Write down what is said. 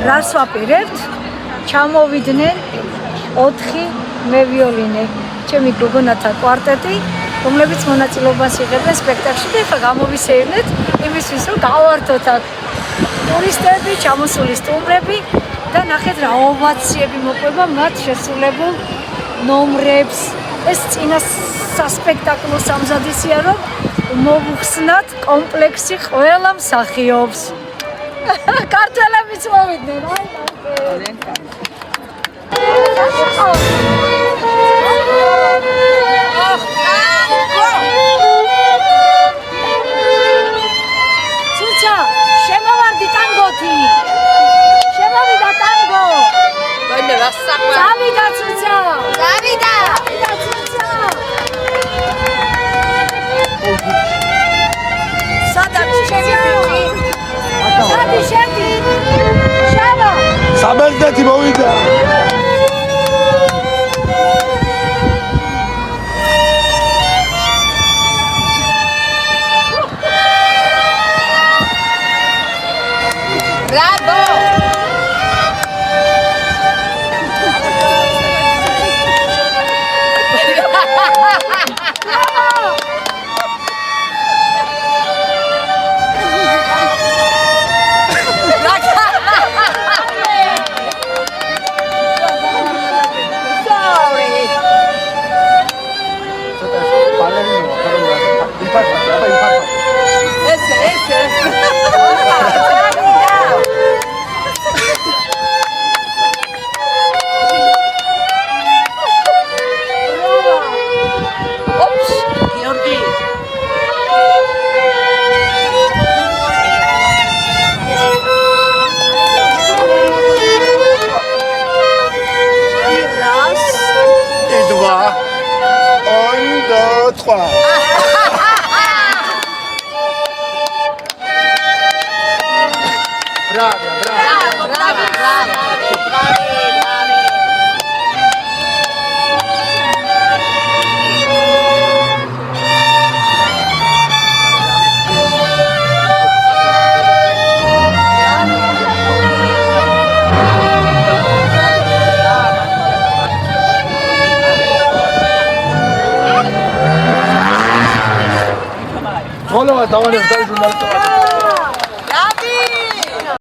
რას ვაპირებთ? ჩამოვიდნენ 4 მე ვიოლინე, ჩემი გოგონათა კვარტეტი, რომლებიც მონაწილეობას იღებენ სპექტაკლში და ახლა გამოვისეირნეთ იმისთვის, რომ გავართოთ აქ ტურისტები, ჩამოსული სტუმრები და ნახეთ რა ოვაციები მოყვება მათ შესრულებულ ნომრებს. ეს წინა სასპექტაკლო სამზადისია, რომ მოვუხსნათ კომპლექსი ყველა მსახიობს. ქართველებიც მოვიდნენ, ცუცა, შემოვარდი ტანგოთი. შემოვიდა ტანგო. წავიდა ცუცა. წავიდა ცუცა. სადაც შევიდე. სადი შედი. შავა. საბერძნეთი მოვიდა. Bravo! Hola, estamos en el